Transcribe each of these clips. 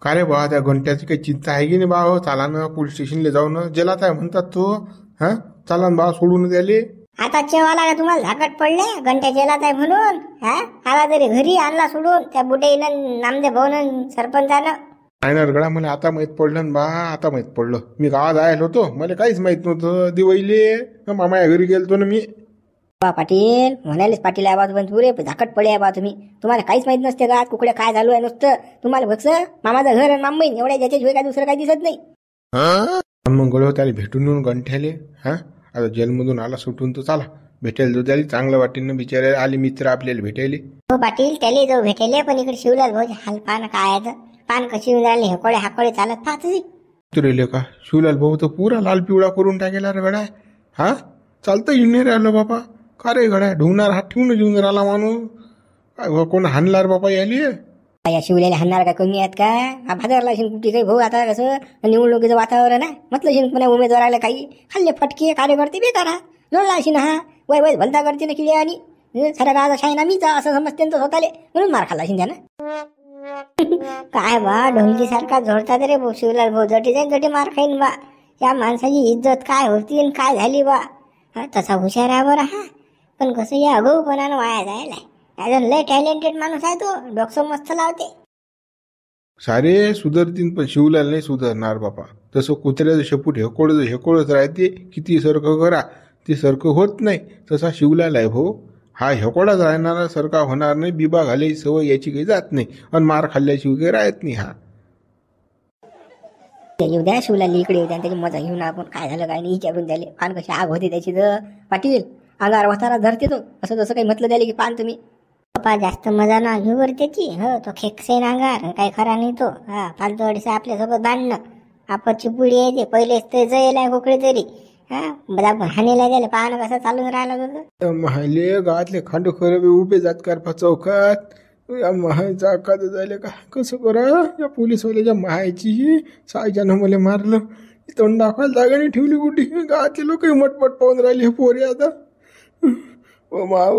का रे बा, त्या घंट्याची काही चिंता आहे की नाही बा? हो चला ना, पोलीस स्टेशनला जाऊ ना. जेलात आहे म्हणतात तो. हा, चला ना बा, सोडून द्याले. आता चेवाला का तुम्हाला झाकट पडले घंट्या जेलात आहे म्हणून? हा, आला तरी घरी आणला सोडून त्या बुड्याईनं, नामदेव भाऊनं, सरपंचानं. नाही ना गड्या, मला आता माहित पडलं ना बा, आता माहित पडलं. मी गावात आयल होतो, मला काहीच माहित नव्हतं. दिवाळीले मामाया घरी गेलतो ना मी. बा पाटील म्हणालेच पाटील आहे बा तुम्ही, पुरे झाकट पडले आहे बा तुम्ही. तुम्हाला काहीच माहित नसते का कुकडे काय झालो आहे नुसतं? तुम्हाला फक्त मामाचं घर आणि मामबहीण एवढ्या ज्याच्या शिवाय काय दुसरं काही दिसत नाही. मग गळो त्याला भेटून येऊन गंठ्याले. हा, आता जेलमधून आला सुटून तर चला भेटायला जाऊ. त्याला चांगलं वाटेल ना, बिचारे आले मित्र आपल्याला भेटायले. हो पाटील त्याला जाऊ भेटायले, पण इकडे शिवलाल भाऊ हाल पान काय आहे, पान कशी येऊन राहिले हेकोळे हाकोळे चालत पाहत तुरेले का शिवलाल भाऊ तर पुरा लाल पिवळा करून टाकेला रे गड्या. हा, चालतं येऊन नाही राहिलं बापा. का रे गड्या, ढुंगणार हात ठेवून येऊन राहिला माणूस. काय कोण हाणणार बापा याले? या शिवलेले हाणणार काय कमी आहेत का? भादरला शिंकुटी काही भाऊ आता कसं निवडणुकीचं वातावरण आहे म्हटलं, शिंकपणे उमेदवाराला काही खाल्ले फटके कार्यकर्ते बेकारा जोडला अशी ना. हा वय वय भलता करते ना किडे, आणि साऱ्या गावाचा शायना मीचा असं समजते ना स्वतःले, म्हणून मार खाल्ला शिंद्या ना. काय बा ढोंगी सारखा झोडतात रे भाऊ शिवलाल भाऊ, जटी जाईन जटी मार खाईन बा. या माणसाची इज्जत काय होती काय झाली बा. हा, तसा हुशार आहे बरं. हा, पण कसं या अगाऊपणानं वाया जायला. अजून लय टॅलेंटेड माणूस आहे तो, डोकं मस्त लावते. सारे सुधरतील पण शिवलाल नाही सुधारणार बापा. तसं कुत्र्याचं शेपूट हेकोळच राहते, किती सारखं करा ते सारखं होत नाही. तसा शिवलाल आहे भाऊ. हा हेकोडाच राहणारा सारखा होणार नाही. बिबा घालायची सवय याची काही जात नाही, आणि मार खाल्ल्याशिवाय काही राहत नाही. हा, येऊ द्या शिवलाल इकडे, येऊ द्या त्याची मजा घेऊन आपण काय झालं काय नाही विचारून द्याले. पान कशी आग होती त्याची तर पाटील अंगार वतारा धरते तो. असं तसं काही म्हटलं द्याले की पान तुम्ही पप्पा जास्त मजा ना घेऊ वर त्याची. हो तो खेकसेन अंगार काही खरा नाही तो. हा, फालतू अडीचा आपल्यासोबत बांधणं. आपरची पुळी आहे ते पहिलेच ते जयला कुकडे तरी. हा, हानीला गेले पाहणं कसं चालून राहिलं होतं. महाले गावातले खांडू खरबे उभे जात कारपा चौकात. या महायचा का झाले का कसं करा. या पोलीसवाल्याच्या महायची सायच्यानं मला मारलं. तोंड दाखवायला जागा नाही ठेवली कुठे. गावातले लोक मटपट पाहून राहिले पोरी आता. ओ माव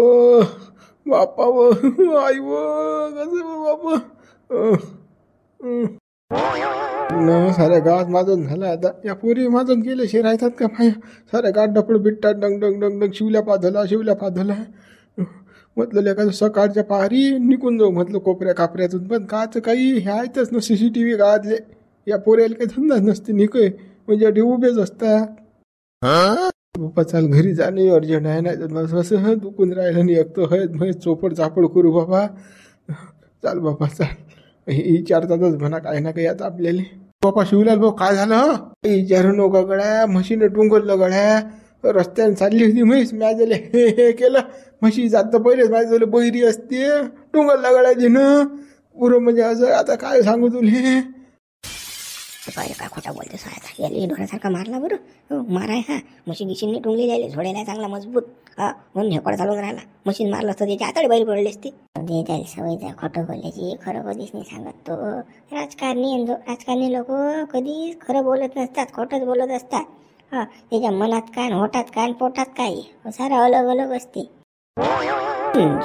बापा व आई व कसं बापा. साऱ्या गावात माजून झालं आता. या पोरी माजून गेले शे राहतात का पाय. साऱ्या गावात डपड बिट्टात डंग डंग डंग डंग शिवल्या पाधला. म्हटलं एखादं सकाळच्या पहारी निघून जाऊ म्हटलं कोपऱ्या कापऱ्यातून. पण काच काही हे आहेतच ना CCTV गावातले. या पोऱ्याला काही धंदाच नसते निकय, म्हणजे उभेच असतात. बाप्पा चाल घरी जाणे अर्जंट आहे. नाही असं दुखून राहिलं नाही एकतो हय चोपड चापड करू बाबा. चाल बाबा चाल, विचारतातच म्हणा काही ना काही आता आपल्याला. बापा शिवलाल भाऊ काय झालं? विचारू नका गड्या, म्हशीने टुंगरलं गड्या. रस्त्याने चालली होती म्हैस, मॅजले हे केलं. म्हशी जात पहिलेच माझं बहिरी असते, टुंगरला गड्याजीनं पुरं. म्हणजे असं आता काय सांगू तुले. काय खोटा बोलते साया, याला डोळ्यासारखा मारला बरं. माराय हा मशीन गिशीनने टुंगली जायले, झोडायला चांगला मजबूत. हा, म्हणून हेकोडा चालून राहिला. मशीन मारलं असतं त्याच्या आतडे बाहेर पडले असते. त्याला सवयीचा खोटं बोलायची, खरं कधीच नाही सांगत तो. राजकारणी लोक कधीच खरं बोलत नसतात, खोटंच बोलत असतात. हा, त्याच्या मनात काय होटात काय पोटात काय सारं अलग अलग असते.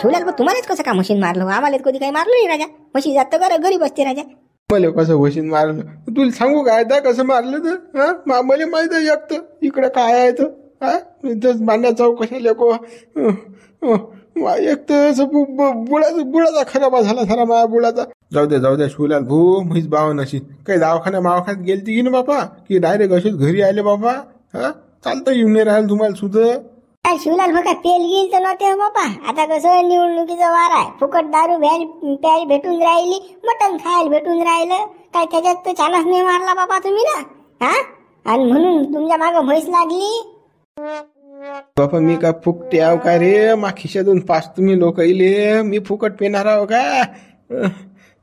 शिवलाल तुम्हालाच कसं का मशीन मारलं? आम्हाला कधी काही मारलं नाही राजा. मशीन जात तर गरीब असते राजा. मला कसं मशीन मारलं तुला सांगू काय दा कसं मारलं तर? हा, मला माहित आहे एकतं इकडे काय आहे तर. हा, बांधा चौक कशाला को एक तर असं बुडाचा खराबा झाला सारा माझ्या बुडाचा. जाऊ द्या शिवलाल भाऊ, म्हैस बाव नशी काही दवाखान्यात गेलती की ना बापा, की डायरेक्ट असेच घरी आले बाबा. हा, चालतं येऊन नाही राहिलं तुम्हाला सुद्धा. काय शिवलाल भाऊ काय पेल गेल तर नव्हते बापा. आता कसं निवडणुकीचा वार आहे, फुकट दारू प्यायला भेटून राहिली, मटण खायला भेटून राहिलं. काय त्याच्यात तर चानच नाही मारला बापा तुम्ही ना. हा, आणि म्हणून तुमच्या मागं म्हैस लागली. बापा मी का फुकटे आव का रे? मा खिशातून पाच तुम्ही लोक इले, मी फुकट पेणार आहो का?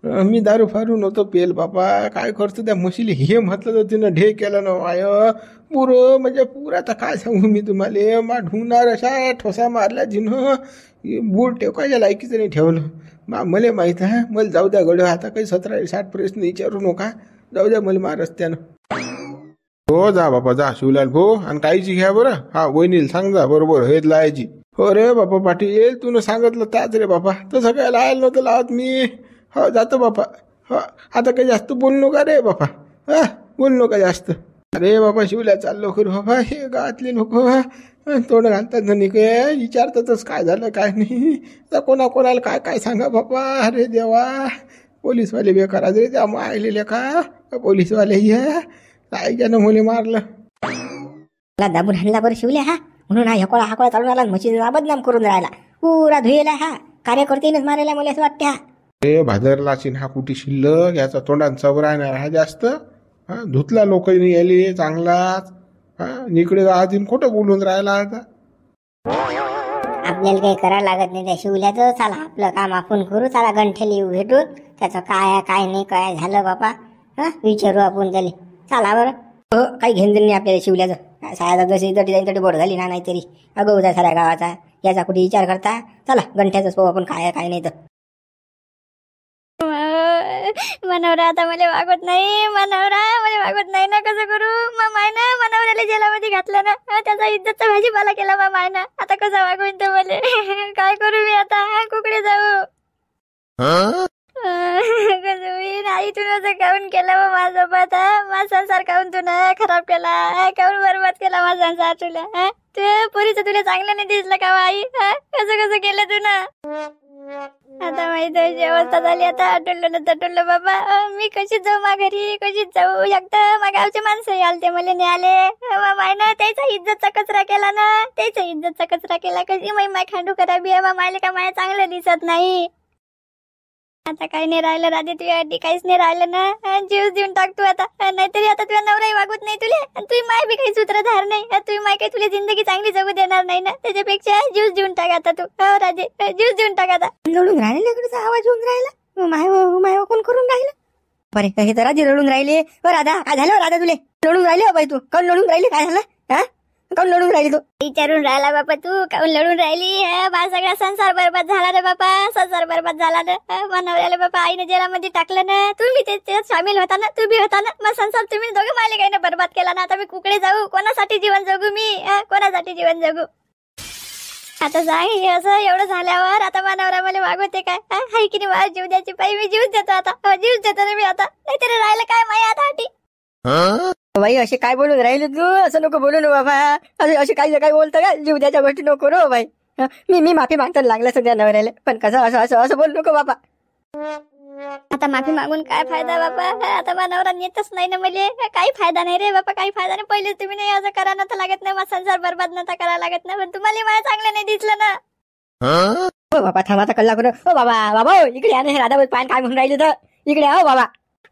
मी दारू फारू नव्हतो पेल बापा. काय करतो त्या म्हशीले हे म्हटलं तर तिनं ढे केलं ना आय पुरं. म्हणजे पुरं आता काय सांगू मी तुम्हाला. मा ढुंगणार अशा ठोसा मारल्या जिनं बूट टेकायच्या लायकीचं नाही ठेवलं. मला माहीत आहे. मला जाऊ द्या गड, आता काही 17-60 प्रश्न विचारू नका. जाऊ द्या मला मा रस्त्यानं. हो जा बापा जा शिवलाल भाऊ, आणि काहीची घ्या बरं. हा, वहिनीला सांग जा बरोबर हेच लावायची. हो रे बापा पाटील, तुला सांगितलं त्याच रे बापा. तसं काय लावायला नव्हतं लावत मी. हो जातो बापा. हा आता काही जास्त बोल नका रे बापा. हा बोल नका जास्त. अरे बाबा शिवल्या चाललो करू बाबा. हे गावातले लोक तोंड घालतात जणी काय विचारतातच काय झालं काय नाही. आता कोणाला काय काय सांगा बापा. अरे देवा पोलीसवाले बेकार रे त्या मायलेल्या का पोलीसवाले काय त्यानं मुले मारलं. मला दाबून हाणला बरं शिवल्या हा. म्हणून हा हकोळा चालून आला म्हशीचा बदनाम करून राहिला. पुरा धुयेला हा. कार्यकर्तेनंच मारायला मला असं वाटतं हा. अरे भादरला चिन्हा कुठे शिल्लक याचा तोंडात चव राहणार हा जास्त. हा धुतला लोक यायले चांगलाच. हा इकडे आधी खोटं बोलून राहिला आता. आपल्याला काही करायला लागत नाही त्या शिवल्याचं. चला आपलं काम आपण करू. चला गंठेली भेटून त्याचं काय काय नाही काय झालं बापा हा विचारू आपण त्याला. चला बरं. हो काही घेणं नाही आपल्याला शिवल्याचं. सायाला जशी तटी जाईन तटी बोट झाली ना नाहीतरी अगो उद्या साऱ्या गावाचा याचा कुठे विचार करता. चला गंठ्याचंच पाहू आपण काय काय नाही तर. मनवरा आता मला वागत नाही. मनवरा मला वागत नाही ना. कसं करू माय ना. मनवऱ्याला जेलामध्ये घातलं ना. त्याचा इज्जतचा भाजीपाला केला माय ना. आता कसा वागून तो मला. काय करू मी आता. कुकडे जाऊ कसं होईन. आई तू असं काऊन केलं माझ्यासोबत. माझा संसार काऊन तू ना खराब केला. काऊन बरबाद केला माझा संसार तुला. तू पोरीचं तुला चांगलं नाही दिसलं का आई. कसं केलं तू ना. आता माहित आहे अवस्था झाली. आता टुल्लं बाबा. मी कशी जाऊ घरी कशी जाऊ शकतं. मग गावचे माणसं आलते मला न्याले माय ना. त्याचा इज्जतचा कचरा केला ना. त्याचा इज्जतचा कचरा केला. कशी माय खांडू करावी आहे मायले का माय चांगलं दिसत नाही. आता काही नाही राहिलं राधे तुझ्यासाठी काहीच नाही राहिलं ना. जीव देऊन टाकतो आता. नाहीतरी आता तुझ्या नवराही वागत नाही तुला. तुझी माय बी काही सूत्रधार नाही. तुझी माय काही तुला जिंदगी चांगली जगू देणार नाही ना. त्याच्यापेक्षा जीव देऊन टाक आता तू. राधे जीव देऊन टाक आता. रडून राहिले लेकरूचा आवाज होऊन राहिला. माय कोण करून राहिलं. बरे हे तर राधी रडून राहिले. राधा काय झालं राधा तुले रडून राहिले बाई. तू काऊन रडून राहिली काय झालं. हा काऊन लढून राहिली तू. विचारून राहिला बापा तू काऊन लढून राहिली. माझा सगळा संसार बरबाद झाला रे बापा. संसार बरबाद झाला रे. मनवऱ्याला बापा आईने जेलामध्ये टाकलं ना. तुम्ही त्याच्यात सामील होता ना. तू बी होता ना. मग संसार तुम्ही दोघे मायले काही बरबाद केला ना. आता मी कुकडे जाऊ. कोणासाठी जीवन जगू मी. कोणासाठी जीवन जगू. आता सांग हे असं एवढं झाल्यावर आता मनवरा मला वागवते काय. हाय की नाही मला जीव द्यायची पाहिजे. मी जीवच देतो आता. जीवच देतो ना मी आता. नाहीतरी राहिलं काय माया आता हाटी. बाई असे काय बोलून राहिले तू. असं नको बोलू ना बाबा. असे काही बोलतं का. जीव द्याच्या गोष्टी नको रो बाई. मी माफी मागताना लागला सध्या नवऱ्याला. पण कसं असं बोलू नको बाबा. आता माफी मागून काय फायदा बापा. आता मनवरा येतच नाही ना मला. काही फायदा नाही रे बापा. काही फायदा नाही. पहिले तुम्ही नाही असं करा नव्हतं लागत नाही. माझा संसार बरबाद नव्हता करायला लागत नाही. पण तुम्हाला मला चांगलं नाही दिसलं ना. हो बाबा थांबा आता कल्ला करू. हो बाबा इकडे या ना. हे राधाबाई पान काय म्हणून राहिले तर इकडे. हो बाबा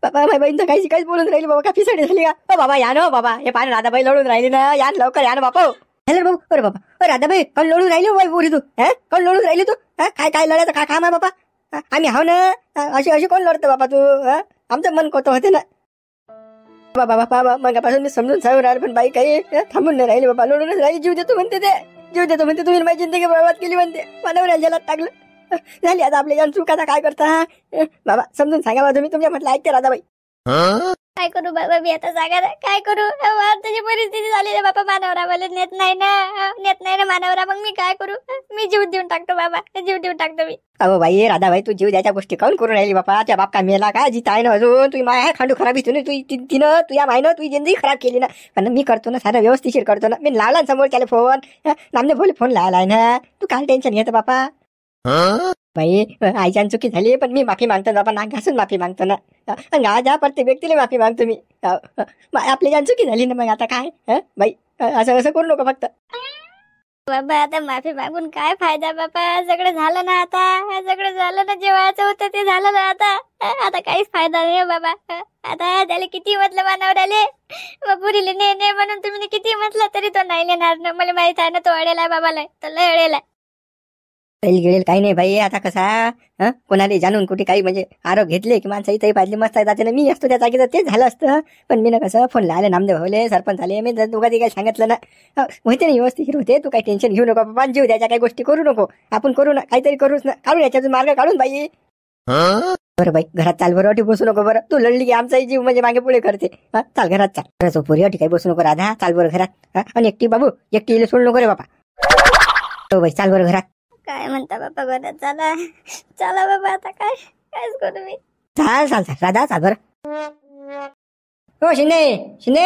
माझ्या बहीण तर काहीच बोलून राहिली बाबा. का पिसडी झाली का. हो बाबा या ना बाबा. हे पान राधाबाई लढून राहिली ना. या लवकर या ना बापा. हॅलो भाऊ. अरे बाबा राधाबाई कोण लढून राहिली बाई पोरी तू. कोण लढून राहिली तू. काय लढायचं काय काम आहे बाबा. आम्ही हाव ना. अशी कोण लढतं बाबा तू. आमचं मन कोतं होते ना बाबा. मगापासून मी समजून सांगून राहिलो. पण बाई काही थांबून नाही राहिली बाबा. लढूनच राहिली. जीव देतो म्हणते ते. जीव देतो म्हणते. तुम्ही माझी जिंदगी बरबाद केली म्हणते. मला जलात टाकलं. झाली आता आपल्या यान चूक. आता काय करता बाबा समजून सांगा बा तुम्ही. तुमच्या म्हटलं ऐकते राधाबाई. काय करू बाबा मी आता सांगा ना. काय करू. त्याची परिस्थिती झाली रे बाबा. मानवरा मला नेत नाही ना मानवरा. मग मी काय करू. मी जीव देऊन टाकतो बाबा. जीव देऊन टाकतो मी. अहो बाई राधाबाई तू जीव द्याच्या गोष्टी काऊन करून राहिली बापा. त्या बाप का मेला का. जिथं आहे ना अजून. तुझी माय आहे खांडू खराबी तू तिनं तुझ्या मायनं तुझी जिंदगी खराब केली ना. पण मी करतो ना सारं व्यवस्थिशीर करतो ना. मी लावला समोर त्याला फोन. नामने बोल फोन लावलाय ना. तू काय टेन्शन घेतो बापा. बाई आईच्या चुकी झाली. पण मी माफी मागतो बाबा. नाक घासून माफी मागतो ना. गावाच्या प्रत्येक व्यक्तीला माफी मागतो मी. आपली जान चुकी झाली ना. मग आता काय बाई असं करू नको फक्त. बाबा आता माफी मागून काय फायदा बाबा. सगळं झालं ना आता. सगळं झालं ना. जे व्हायचं होतं ते झालं ना आता. आता काहीच फायदा नाही बाबा. आता त्याला किती म्हटलं मानवऱ्याले पुरीले ने म्हणून तुम्ही किती म्हटलं तरी तो नाही नेणार ना. मला माहित आहे ना तो अडेला बाबाला. तो लय अडेला. गिळेल काही नाही बाई. आता कसा कोणाला जाणून कुठे काही म्हणजे आरोप घेतले की माणसं इथंही पाहिजे मस्त जाते ना. मी असतो त्या जागेचं तेच झालं असतं. पण मी ना कसं फोन लावले नामदेव भावले सरपंच झाले. मी तुका काही सांगितलं ना. होते ना व्यवस्थित होते. तू काही टेन्शन घेऊ नको बाबा. जीव द्यायच्या काही गोष्टी करू नको. आपण करू ना काहीतरी करूच ना. काढून याच्यातून मार्ग काढून बाई. बरं बाई घरात चाल बरं. अटी बसू नको बरं. तू लढली की आमचाही जीव म्हणजे मागे पुढे करते. चाल घरात चाल. खरंच पुरी अटी काही बसू नको राधा. चाल बरं घरात. आणि एकटी बाबू एकटी सोडू नको रे बाबा. हो बाई चाल बरं घरात. काय म्हणता बाबा घरात. चला बाबा आता कायच करू मी. चाल चाल चाल राधा चाल बरं. हो शिंदे शिंदे,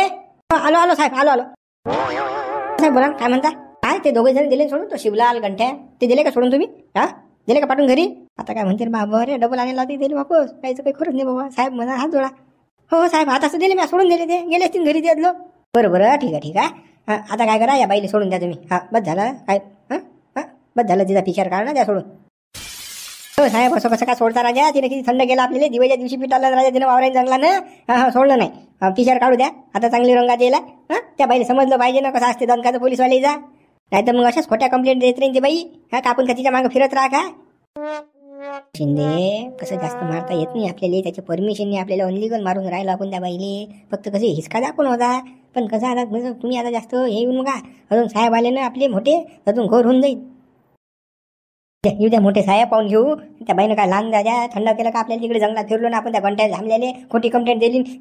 आलो आलो साहेब, आलो आलो साहेब. बोला काय म्हणता. काय ते दोघे जण दिले सोडून, तो शिवलाल गंठ्या ते दिले का सोडून तुम्ही? हा दिले का पाठवून घरी? आता काय म्हणते बाबा रे, डबल आणायला दिले वापस, काहीच काही खरंच नाही बाबा. साहेब म्हणा हात जोडा. हो साहेब आता असं दिले मी, सोडून दिले, ते गेले असतील घरी द्यालो. बरं बरं ठीक आहे ठीक आहे. हां आता काय करा, या बाईला सोडून द्या तुम्ही. हां बस झालं काय, हां हां बस झालं, तिचा पिक्चर काढ ना द्या सोडून. हो साहेब असं कसं काय सोडता राजा, तिने किती थंड गेला आपल्याला, दिवाळीच्या दिवशी पिटाला राजा तिने वावरायला चांगला ना. हां हां सोडलं नाही, पिक्चर काढू द्या आता चांगली रंगात यायला. हां त्या बाईला समजलं पाहिजे ना कसं असते दणकाचं पोलीसवाले जा, नाही तर मग अशाच खोट्या कंप्लेंट देत राहील ती बाई. हा का आपण का तिच्या मागं फिरत राहा का. शिंदे कसं जास्त मारता येत नाही आपल्याला, त्याच्या परमिशनने आपल्याला अनलिगल मारून राहिलो आपण त्या बाईले. फक्त कसे हिसका दाखवून होता, पण कसं आता तुम्ही आता जास्त हे येऊन का, अजून साहेब आले ना आपले मोठे, अजून घोर होऊन जाईल. येऊ द्या मोठे साहेब पाहून घेऊ. त्या बाईनं काय लहान द्या थंड केलं का आपल्याला, तिकडे जंगलात फिरलो ना आपण, त्या घंट्या थांबलेले खोटी कंप्लेंट दिली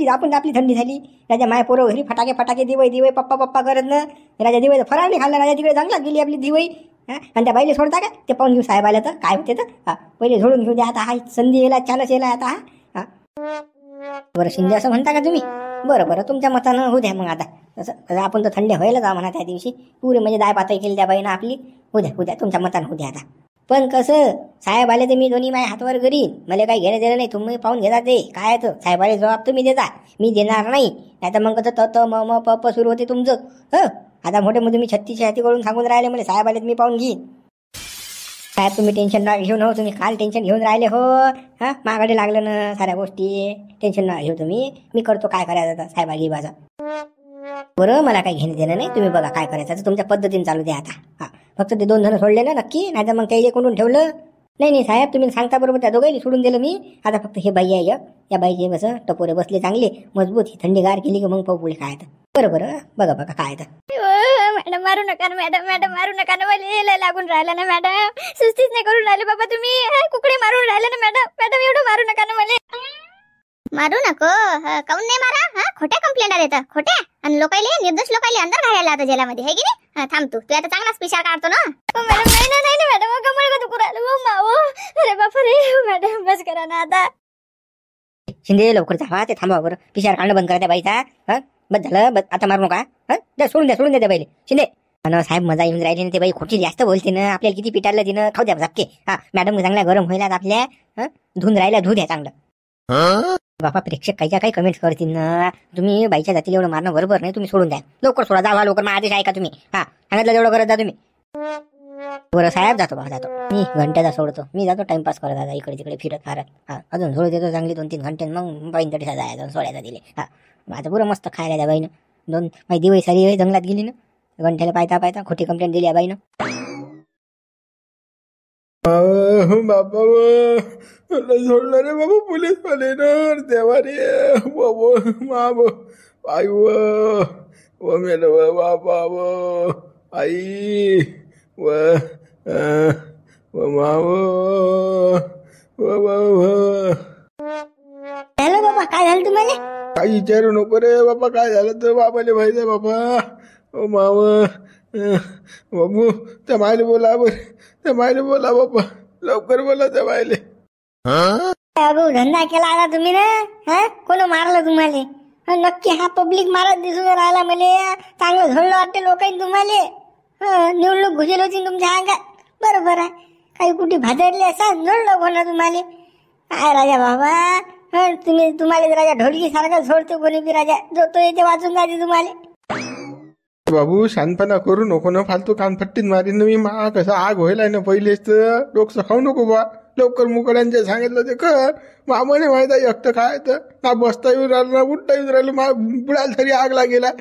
आपली थंडी झाली. राजा माय पोरं घरी फटाके दिवई पप्पा पप्पा करत ना, राजा दिवई फराळ नाही खाल्ला, राजा तिकडे जंगलात गेली आपली दिवई. हां आणि त्या बाईले सोडता का, ते पाहून घेऊ साहेब आल्या तर काय होते तर. हां पहिले सोडून घेऊ द्या आता, हा संधी येला चालच येला आता. हां बरं शिंदे असं म्हणता का तुम्ही. बरं बरं तुमच्या मतानं होऊ द्या मग. आता तसं आपण तर थंडे व्हायला जा म्हणा त्या दिवशी, पुरे म्हणजे दाय पातळी केली त्या बाईनं आपली. होऊ द्या तुमच्या मतानं होऊ द्या आता. पण कसं साहेब आले तर मी दोन्ही माझ्या हातवर करीन, मला काही घेणं देणं नाही, तुम्ही पाहून घेता ते काय तर साहेब आले जबाब तुम्ही देता, मी देणार नाही. नाही तर मग कसं त म प सुरू होते तुमचं. हो आता मोठे मोठे मी 36 हाती करून सांगून राहिले, मला साहेब आले मी पाहून घेईन. साहेब तुम्ही टेन्शन ना घेऊन, हो तुम्ही काल टेन्शन घेऊन राहिले हो. हां मागाडे लागलं ना साऱ्या गोष्टी, टेन्शन ना घेऊ तुम्ही, मी करतो काय करायचं आता साहेब आली बाजा. बरं मला काही घेणं देणं नाही, तुम्ही बघा काय करायचं तुमच्या पद्धतीने चालू द्या आता. हां फक्त ते 2 जण सोडले ना नक्की, नाही तर मग काही कोणून ठेवलं नाही साहेब, तुम्ही सांगता बरोबर, त्या दोघांनी सोडून दिलं मी. आता फक्त हे बाई आहे या बाईचे कसं टपोरे बसले चांगले मजबूत, ही थंडीगार केली की मग पाहू पुढे काय तर. बरं बघा काय तर. मॅडम मारू नका ना, मॅडम मारू नका ना, मला लागून राहिला ना मॅडम, सुस्तीच नाही करून राहिले बाबा तुम्ही, कुकडे मारून राहिले ना मॅडम एवढं मारू नका ना मला. मारू नको काऊन नाही मारा, खोट्या कंप्लेंट आले तर खोट्या, आणि लोकायले निर्दोष लोकायले अंदर घालायला आता जेलामध्ये है की नाही. थांब तू आता चांगलाच पिशा काढतो ना. मॅडम नाही ना मॅडम, कमळ का दुखू राहिलं अरे बापा रे. मॅडम बस करा ना आता. शिंदे लवकर जावा, ते थांबवा बरं, पिशार काढणं बंद करा त्या बाईचा. हां बस झालं, बस आता मारू नका. हां सोडून द्या त्या बाईले. शिंदे साहेब मजा येऊन राहिली ना, ते बाई खोटी जास्त बोलते ना, आपल्याला किती पिटारलं तिनं, खाऊ द्या झपके. हां मॅडम चांगल्या गरम व्हायला आपल्या. धुवून राहिल्या, धुऊ द्या चांगलं. बाबा प्रेक्षक काही कमेंट्स करतील ना, तुम्ही बाईच्या जातीला एवढं मारणं बरोबर नाही, तुम्ही सोडून द्या लवकर, सोडा जावा लवकर, माझा आदेश ऐका तुम्ही. हां सांगितलं तेवढं करत जा तुम्ही. बरं साहेब जातो मी घंट्याचा सोडतो, मी जातो टाइमपास करत आता इकडे तिकडे फिरत फारत. हां अजून सोडत येतो चांगली 2-3 घंटे, मग बाईन तरी जायचं सोडायचा दिले. हां माझं पुरं मस्त खायला द्या बाईनं. माझी दिवाळी सारी जंगलात गेली ना, घंट्याला पायता खोटी कंप्लेंट दिली या बाईनं. बाबा सोडलं रे बाबा पोलीस वाले ना, देवा रे बाबा आई व मेलं बाबा आई व माव हॅलो बाबा काय झालं तुम्हाला. काही विचारू नको रे बाबा, काय झालं तर बाबाले माहिती बाबा. ओ माव बाबू त्या मायले बोला, त्या मायले बोला बाबा, लवकर बोला त्या मायले. अगो धंदा केला आता तुम्ही ना, कोण मारलं तुम्हाला. नक्की हा पब्लिक मारत दिसून राहिला मला, चांगलं झोडलं वाटते लोकांनी तुम्हाला. निवडणूक घुसेल होती तुमच्या अंगात, बरोबर आहे, काही कुठे भाजरले असा झोडलं कोणा तुम्हाला. काय राजा बाबा, तुम्हाला राजा ढोलकी सारखं सोडतो कोणी बी राजा, जो तो येते वाचून जाते तुम्हाला. बाबू शांतपणा करू नको ना, फालतू कानपट्टीत मारीन मी. कसं आग व्हायला ना पहिलेच तर, डोकं खाऊ नको बा, लवकर मुकड्यांचे सांगितलं ते कर. मामाने माहित आहे एकटं काय तर, ना बसता येऊन राहिलं ना उठता येऊन राहिलं, बुडाला तरी आग लागेला.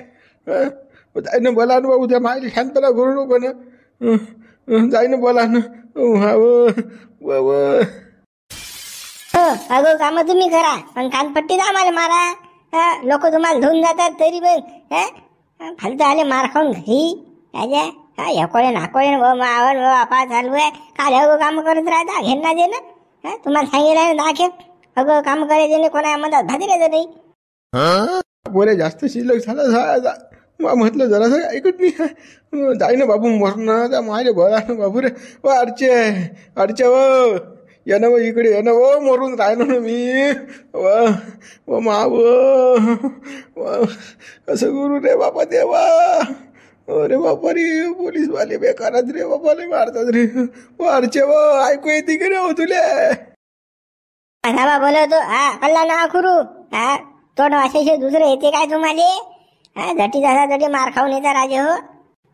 जाय ना बोला ना बाबू, त्या मायला शांतपणा करू नको ना, जाय ना बोला ना. अगो काम तुम्ही करा, पण कानपट्टीत आम्हाला मारा. लोक तुम्हाला धुवून जातात तरी पण फालतू आले मार खाऊन घरी. राजा नाकोळे मावण आपा चालू आहे, काल अगो काम करत राहता घेणं दे ना. तुम्हाला सांगितलं ना दाखेप, अगो काम करायचे नाही, कोणा मधात भाजरायचं नाही. बोले जास्त शिल्लक झाला म्हटलं जरासं ऐकत नाही. जाय ना बाबू मरण, त्या मायले बोला ना बाबू रे. अर्चे व ये ना इकडे ये ना मरून राहिलो ना मी व माव कसं करू रे बाबा देवा. अरे बापा रे पोलीसवाले बेकारात रे बापाले मारतात रे. वारचे ऐकू येते की रे हो तुले. बा बोलवतो हा कल्ला ना खुरू हा तोंड वाशायचे दुसरं येते काय तुम्हाला. हा झटी जसा झटी मार खाऊन येता राजे हो.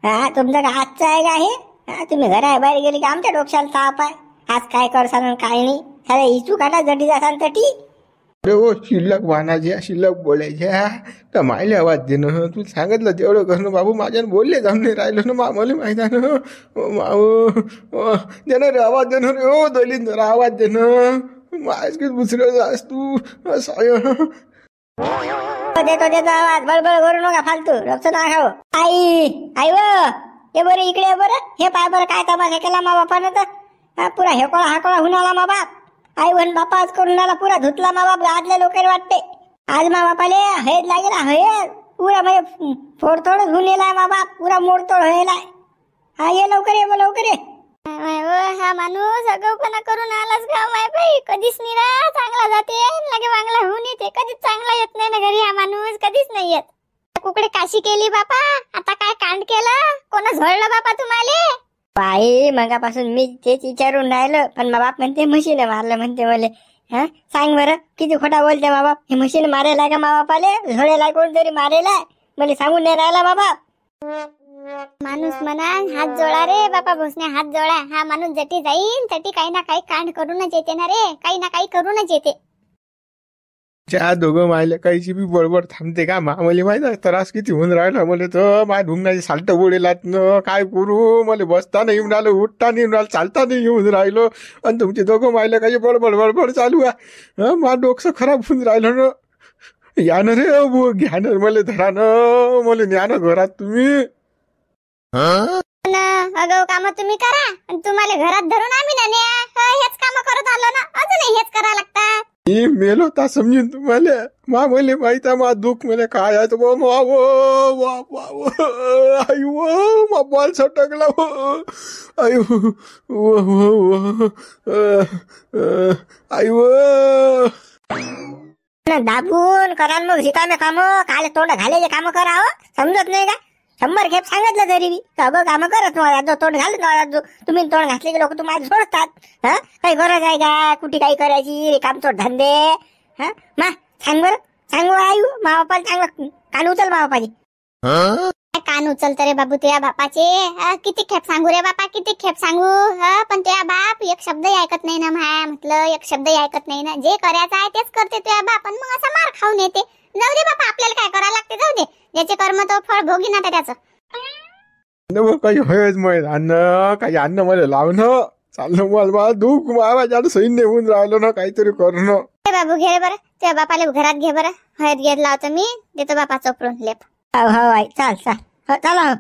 हा तुमचं का हातचं आहे का हे. हा तुम्ही घराबाहेर गेले की आमच्या डोक्याला ताप आहे. आज काय करसान आणि काय नाही. अरे इचू काटा झटी जासान तटी. अरे हो शिल्लक वाहनाच्या शिल्लक बोलायच्या तर मायले आवाज देणं. तू सांगितलं तेवढं करणं बाबू. माझ्यानं बोलले जाऊन नाही राहिलं ना मला माहिती आहे ना. माव देणं रे आवाज देणं रे हो दलित जरा आवाज देणं. माझ की दुसरं जास तू असं देतो आवाज बळबळ करू नका फालतू. रक्त ना खाऊ. आई व हे बरं इकडे बरं. हे पाय बरं काय तमाशा केला मा बापानं तर. पुरा हेकोळा हाकोळा होऊन आला मा बाप. आई वन बापा आज करून आला पुरा धुतला मा बाप. आदल्या लोकांना वाटते आज मा बापाले हयद लागेला हयद पुरा म्हणजे फोडतोड होऊन येलाय मा बाप. पुरा मोडतोड व्हायलाय. हा ये लवकर ये लवकर ये. हा माणूस अगाऊपणा करून आलाच गाव माय बाई. कधीच निरा चांगला जाते लगे वांगला होऊन येते. कधीच चांगला येत नाही ना घरी. हा माणूस कधीच नाही येत. कुकडे काशी केली बापा. आता काय कांड केलं. कोण झळलं बापा तुम्हाला. बाई मगापासून मी तेच विचारून राहिलं पण मा बाप म्हणते म्हशीने मारलं म्हणते मला. हा सांग बरं किती खोटा बोलते मा बाप. हे म्हशीने मारेलाय का मा बापाले. झोडेलाय कोणतरी मारेलाय मला सांगून नाही राहिला मा बाप. माणूस म्हणा हात जोडा रे बापा भोसने हात जोडा. हा माणूस जटी जाईन तटी काही ना काही कांड करूनच येते ना रे. काही ना काही करूनच येते. त्या दोघं मायले काहीची बी बडबड थांबते का. मला माहित आहे त्रास किती होऊन राहिला मला. तर माझ्या ढुंगणाची साल्ट बोडेलात न काय करू. मला बसता नाही येऊन राहिलं उठता नाही येऊन राहिलं चालता नाही येऊन राहिलो. आणि तुमचे दोघं मायले काही बडबड बडबड चालू आहे. माझं डोकं खराब होऊन राहिलं ना. या ना रे घ्या ना मला धरा ना. मला न्या ना घरात तुम्ही. अगं काम तुम्ही करा आणि तुम्हाला घरात धरून आम्ही ना न्या. हेच काम करत आलो ना. अजूनही हेच करा लागतात. मी मेलो ता समजून तुम्हाला मला माहित आहे मा दुःख मला काय आहे. आयु मा बॉल सटकला आयु आयु दाबून करा मग रिकामे काम. काल तोंड घालायचे काम करा. समजत नाही का. 100 खेप सांगितलं तरी मी सगळं काम करत नव्हता. तोंड घालत तुम्ही तोंड घातले की लोक तुम्हाला सोडतात. हा काही गरज आहे का कुठे काही करायची रे काम चोट धंदे. हा मा सांग बरं सांगू आयु मा बापाला चांगलं कान उचल मा बापाची. कान उचलत रे बाबू तुझ्या बापाचे. किती खेप सांगू रे बापा किती खेप सांगू. पण तुझ्या बाप एक शब्दही ऐकत नाही ना. माया म्हटलं एक शब्दही ऐकत नाही ना. जे करायचं आहे तेच करते तुझ्या बाप. पण मग असा मार खाऊन येते. जाऊ दे बापा आपल्याला काय करायला लागते. जाऊ दे ज्याचे कर्म तो फळ भोगी ना त्याचं. काही होयच माहित अन्न काही अन्न मला लावणं चाललं. मला दुःख माझ्या सैन्य होऊन राहिलो ना. काहीतरी करणं. बाबू घे बरं तुझ्या बापाला घरात घे बरं. हळद घेत लावतो मी. देतो बापा चोपडून लेप. हो आई चाल चाल चला.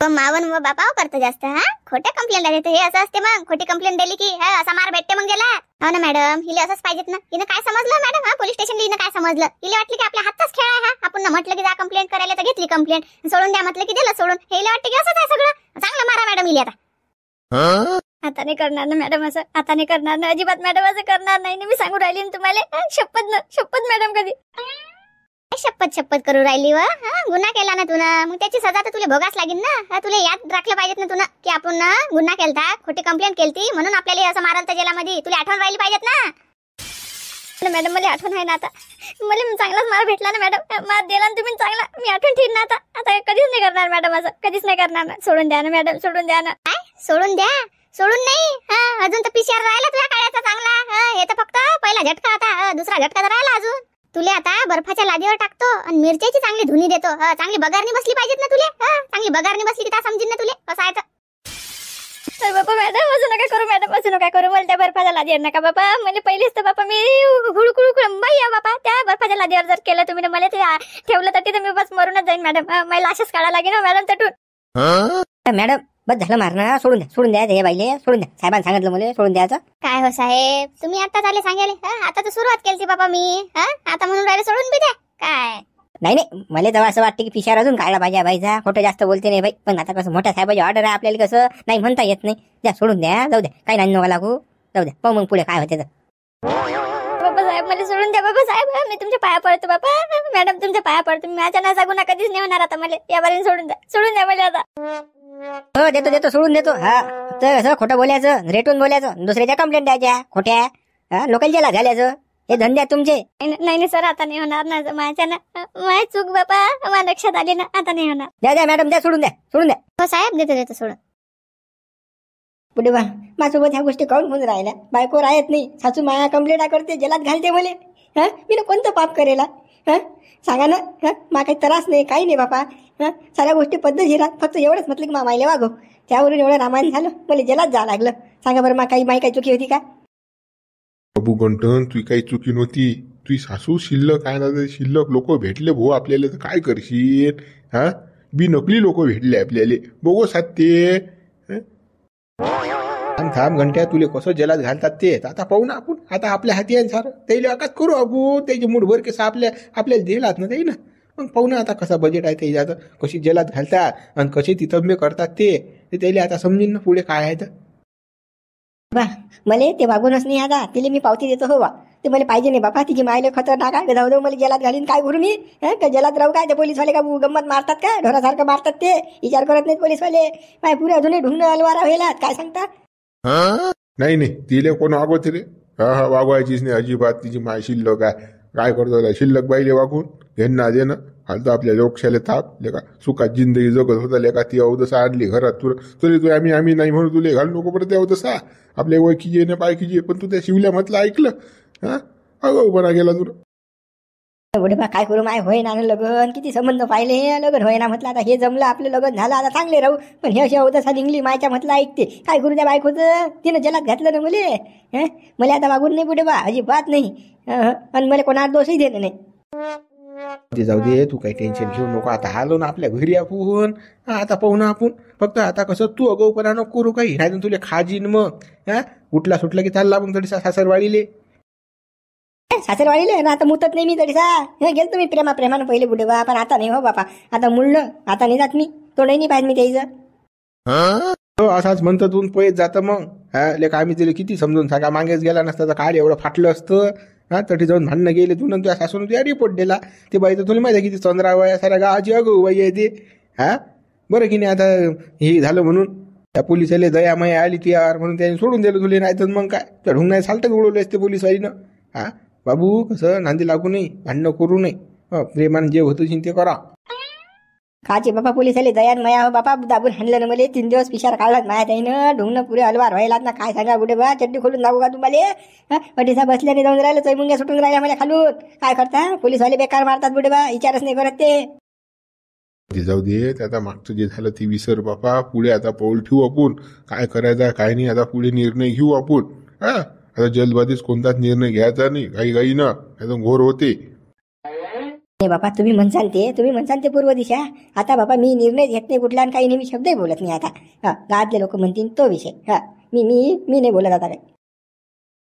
मावन व बापाव करतो जास्त. हा खोटे कंप्लेंट देते. हे असं असते मग. खोटी कंप्लेंट दिली की असा मार भेटते मग गेला. हो ना मॅडम हिले असंच पाहिजेत ना. हिनं काय समजलं मॅडम. हा पोलीस स्टेशन हिनं काय समजलं. हिला वाटलं की आपल्या हातचाच खेळ आहे. हा आपण म्हटलं की जा कंप्लेंट करायला तर घेतली कंप्लेंट. सोडून द्या म्हटलं की दिलं सोडून. हिला वाटतं की असंच आहे सगळं. चांगलं मारा मॅडम हिला आता. आता नाही करणार ना मॅडम असं. आता नाही करणार ना अजिबात मॅडम असं करणार नाही. मी सांगू राहिली ना तुम्हाला. शपथ मॅडम कधी शपथ करू राहिली व. गुन्हा केला ना तुला मग त्याची सजा तर तुला भोगास लागेल ना. तुला याद राखलं पाहिजेत ना तुला की आपण ना गुन्हा केलता खोटी कंप्लेंट केलती म्हणून आपल्याला असं मारलं तर जेलामध्ये. तुला आठवण राहिली पाहिजेत ना. मॅडम मला आठवण आहे ना आता. मला चांगलाच मार भेटला ना मॅडम. मार दिला ना तुम्ही चांगला. मी आठवण ठेवून ना आता. आता कधीच नाही करणार मॅडम असं. कधीच नाही करणार ना. सोडून द्या ना मॅडम सोडून द्या ना. काय सोडून द्या. सोडून नाही. अजून तर PCR राहिला तुझ्या काळाचा चांगला. हे तर फक्त पहिला झटका होता. दुसरा झटका तर राहिला अजून. तुले आता बर्फाच्या लादीवर टाकतो आणि मिरच्याची चांगली धुनी देतो. चांगली बगारणी बसली पाहिजेत ना तुले. चांगली बगारणी बसली की त्या समजीन ना तुले कसं आहे तर. बाबा मॅडम असं नका करू. मॅडम असं नका करू. मला त्या बर्फाच्या लादीवर नका बाबा. म्हणजे पहिलेच तर बापा मी हुडकुळकुळ बाई बापा त्या बर्फाच्या लादीवर जर केलं तुम्ही मला ते ठेवलं तर मी बस मरूनच जाईन मॅडम. मला अशाच काढा लागेल ना मॅडम तटून. मॅडम बस झालं मारणं. सोडून द्या हे बाईले सोडून द्या. साहेबांनी सांगितलं मला सोडून द्यायचं. काय हो साहेब तुम्ही आता आले सांगायले. आता तर सुरुवात केली बाबा मी. आता म्हणून राहिले सोडून बी द्या. काय नाही नाही, मला तर असं वाटतं की पिशार अजून काढला पाहिजे बाईचा. खोटं जास्त बोलते नाही बाई, पण आता कसं मोठ्या साहेबाची ऑर्डर आहे, आपल्याला कसं नाही म्हणता येत नाही. द्या सोडून द्या, जाऊ द्या, काही नाही नका लागू, जाऊ द्या. पाहू मग पुढे काय होते तर. बाबा साहेब मला सोडून द्या बाबा साहेब, मी तुमच्या पाया पडतो बाबा. मॅडम तुमच्या पाया पडतो, मी माझ्या नाचा गुन्हा कधीच नाही होणार आता. मला या बारीने सोडून द्या मला आता. हो देतो सोडून देतो. हा तर असं खोटं बोलायचं, रेटून बोलायचं, दुसऱ्याच्या कंप्लेंट द्यायच्या खोट्या, लोकल जेला घालायचं, हे धंदे आहेत तुमचे. नाही सर, आता नाही होणार ना माझ्या ना, माझी चूक बाबा, मला लक्षात आली ना, आता नाही होणार. द्या मॅडम, द्या सोडून द्या. हो साहेब, देतो सोडून. पुढे बा माझ्यासोबत ह्या गोष्टी काऊन होऊन राहिल्या. बायको राहत नाही, सासू माया कंप्लेंट करते, जेलात घालते मले. हा मी ना कोणतं पाप करेला. हा सांगा ना. मा काही त्रास नाही, काही नाही बापा. साऱ्या गोष्टी पद्धतशीर, फक्त एवढंच म्हटलं की मायले वागव, त्यावरून एवढं रामायण झालं, मला जेलात जावं लागलं. सांगा बरं, काही चुकी होती का? बाबू गंटन, तुझी काही चुकी नव्हती. तुझी सासू शिल्लक आहे ना, शिल्लक लोक भेटले भाऊ आपल्याला, तर काय करशील. हा बी नकली लोक भेटले आपल्याला, बघू सात ते. थांब घंट्या, तुले कसं जेलात घालतात ते आता पाहू ना आपण. आता आपल्या हाती आहे सारं, त्याला अकात करू आपण. त्याची मुठभर केस आपल्याला दिलात ना ते ना. मग पाहू ना आता कसा बजेट आहे त्याच्या, आता कशी जेलात घालतात आणि कशी तिथंबे करतात ते त्याला आता समजेन ना पुढे काय आहे तर. बा मला ते वागूनच नाही आता, तिला मी पावती देतो. हो बा, ते मला पाहिजे नाही बापा. तिची मायले खतरनाक आहे, जाऊ मला जेलात घालीन. काय करू मी? का जेलात राहू काय? ते पोलीसवाले का गंमत मारतात का? ढोरासारखं मारतात ते, विचार करत नाहीत पोलीसवाले. माय पुरे अजूनही ढुंगणं अलवारा व्हायला, काय सांगता? नाही तिले कोण वागवत रे? हा वागवायचीच नाही अजिबात. तिची माय शिल्लक आहे, काय करतो शिल्लक बाईले वागून घेणं देणं. हालतं आपल्या लोकशाले ताप लेका, सुखात जिंदगी जगत होता लेका. ती अवदसा आणली घरात, तुला तू आम्ही नाही म्हणून तुले घालू नको परत अवदसा. आपल्या ओळखीचे ना पायकीचे, पण तू त्या शिवल्या म्हटलं ऐकलं. हा अगो बरा गेला तुला. बुढे बा काय करू? माय होय ना लग्न, किती संबंध पाहिले, हे लग्न होय ना म्हटलं. आता हे जमलं, आपलं लग्न झालं, आता चांगले राहू. पण हे अशी अवदसा निघली मायच्या म्हटलं ऐकते. काय करू त्या बायकोचं? तिनं जलात घातलं ना मले. मला आता वागून नाही बुढे बा, अजिबात नाही. आणि मला कोणाला दोषही देणं नाही. ते जाऊ दे, तू काही टेन्शन घेऊ नको. आता आलो ना आपल्या घरी आपण. आता पाहू ना आपण. फक्त आता कसं तू अगोपणा नको करू काही, नाही तुला खाजीन मग. उठला सुटला की चालला मग तडीसा सासरवाडीले. सासरवाडीले ना आता मुतत नाही मी तडीसा. गेलतो मी प्रेमानं पहिले बुढे बा, पण आता नाही हो बापा. आता मुळलं, आता नाही जात मी. तोडही नाही पाहिजे मी त्याचं. हो असाच म्हणतं तू पळत जातं मग. लेका आम्ही तिला किती समजून सांगा, मागेच गेला नसता तर काय एवढं फाटलं असतं. तठी जाऊन भांडणं गेले तू, नंतर सासून तुझ्या रिपोर्ट दिला. ते बाई तर तुला माहिती आहे किती 15 वया साऱ्या गावाची अगो बाई आहे ते. बरं की नाही, आता हे झालं म्हणून त्या पोलिसाला दयामया आली ती यार म्हणून त्याने सोडून दिलं तुला. नाही तर मग काय त्या ढुंग नाही सालटच उडवले असते पोलिसवालीनं. बाबू कसं नांदी लागू नये, भांडणं करू नये. प्रेमानं जे होतं ते करा. काचे बापा पोलिसाले दयान मया हो बापा, दाबून हाणलं ना मला. 3 दिवस पिशार काढलात माया त्याईनं. ढुंगणं पुरे अलवार व्हायलात ना, काय सांगा बुढे बा. चड्डी खोलून जाऊ का तुम्हाला? अटीसा बसल्याने जाऊन राहिलं, चैमुंग्या सुटून राहिल्या मला खालून. काय करता? पोलिसवाले बेकार मारतात बुढे बा, विचारच नाही करत ते. जाऊ दे, आता मागचं जे झालं ते विसर बापा. पुढे आता पाऊल ठेवू आपण. काय करायचं काय नाही, आता पुढे निर्णय घेऊ आपण. आता जलदबाजीच कोणताच निर्णय घ्यायचा नाही, घाई ना एकदम घोर होते. नाही बापा, तुम्ही म्हणसाल ते पूर्व दिशा. आता बापा मी निर्णय घेत नाही कुठला, आणि काही नाही, मी शब्दही बोलत नाही आता. गावातले लोक म्हणतील तो विषय. मी नाही बोलत आता काय.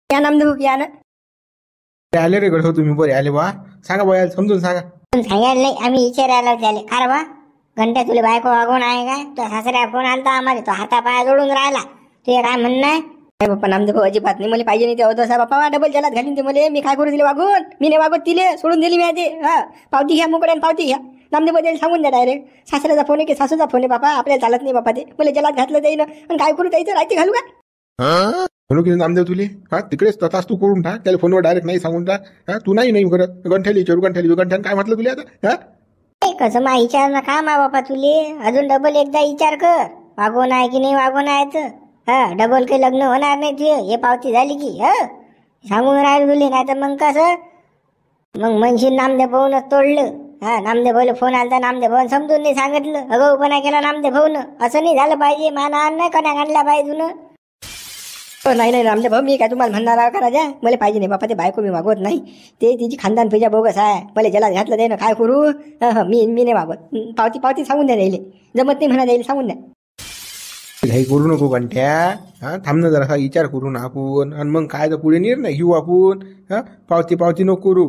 या नामदेव या ना. आले रे गड, तुम्ही बरे आले बा. सांगा बा, समजून सांगा. सांगायला नाही, आम्ही विचारायला त्याले. खरं बा घंट्या तुला बायको वागून आहे काय? तो सासऱ्या फोन आलता आम्हाला, तो हातापाया जोडून राहिला. ते काय म्हणणं आहे? बाप्पा नामदेव अजिबात नाही, मला पाहिजे नाही ते अवदसा बापा. डबल जलात घालीन ते मला. मी काय करू दिले वागून? मी नाही वागत तिले, सोडून दिली मी ते. पावती घ्या मोकड्यान, पावती घ्या. नामदेव बद्दल सांगून द्या डायरेक्ट. सासऱ्याचा फोन आहे की सासूचा फोन आहे बापा, आपल्याला चालत नाही बापा. ते मला जलात घातलं जाईन, आणि काय करू त्याचं राहते घालू का? म्हणून की नामदेव तुले तिकडेच तथाच तू करून टाक. त्याला फोनवर डायरेक्ट नाही सांगून टाक. तू नाही करत. गंठ्याला विचारू, गंठ्याला काय म्हटलं तुला आता? कसं मा विचार ना काम आहे बापा तुले. अजून डबल एकदा विचार कर, वागवून आहे की नाही वागवून आहे. डबल काही लग्न होणार नाही तुझे. हे पावती झाली की सांगून राहिलं तुले. नाही तर मग कसं मग म्हणशील नामदेव भाऊनच तोडलं. नामदेव भाऊला फोन आलता, नामदेव भाऊन समजून नाही सांगितलं. अगोपणा केला नामदेव भाऊन. असं नाही झालं पाहिजे. माना नाही कण्या आणल्या पाहिजे तुला. नाही नामदेव भाऊ, मी काय तुम्हाला म्हणणार का राजा? मला पाहिजे नाही बापा ते बायको, मी वागवत नाही. ते तिची खानदान पेजा बोगस आहे. मला जलात घातलं जाईल, काय करू? मी नाही वागवत. पावती सांगून द्या द्यायला. जमत नाही म्हणा द्यायला, सांगून द्या. घाई करू नको गंठ्या. थांबणं जरा विचार करू ना आपण, आणि मग काय तर पुढे निर्णय घेऊ आपण. पावती नको करू.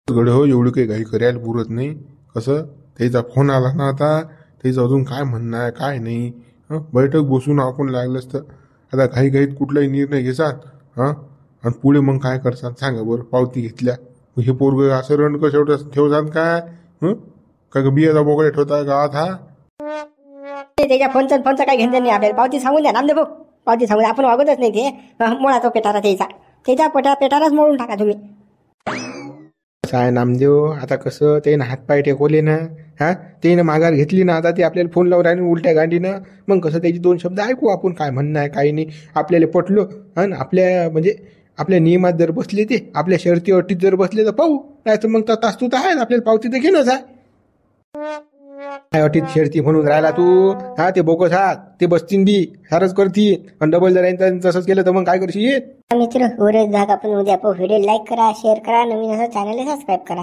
गड हो एवढी काही घाई करायला पुरत नाही. कसं त्याचा फोन आला ना आता, त्याचं अजून काय म्हणणं आहे काय नाही. बैठक बसून आपण लागलंच तर आता घाईघाईत कुठलाही निर्णय घेसात आणि पुढे मग काय करसात सांगा बरं. पावती घेतल्या हे पोरग असं रण कसं ठेवसात काय. का बियाचा बोकडे ठेवता गावात हा. त्याच्या फोनचं काही घेणं नाही आपल्याला. पावती सांगून द्या नामदेव भाऊ, पावती सांगून द्या. आपण वागतच नाही ते. मोळा तो पेटारा त्याचा पेटाराच मोडून टाका तुम्ही. कसं आहे नामदेव, आता कसं त्यानं हातपाय टेकवले ना, त्यानं माघार घेतली ना, आता ते आपल्याला फोन लावून राहिले उलट्या गांडीनं. मग कसं त्याची दोन शब्द ऐकू आपण, काय म्हणणं आहे काही नाही. आपल्याला पटलो आणि आपल्या म्हणजे आपल्या नियमात जर बसले, ते आपल्या शर्ती अटीत जर बसले तर पाहू. नाही तर मग तास तू तर आहेच, आपल्याला पावती तर घेणंच आहे. काय अटीत शर्ती म्हणून राहिला तू. ते बोकस आहात ते बसतीन बी सारच करतील. आणि डबल जर तसंच केलं तर मग काय करशील. मित्र उरत भाग आपण उद्या व्हिडिओ लाईक करा, शेअर करा, नवीन असं चॅनल सबस्क्राईब करा.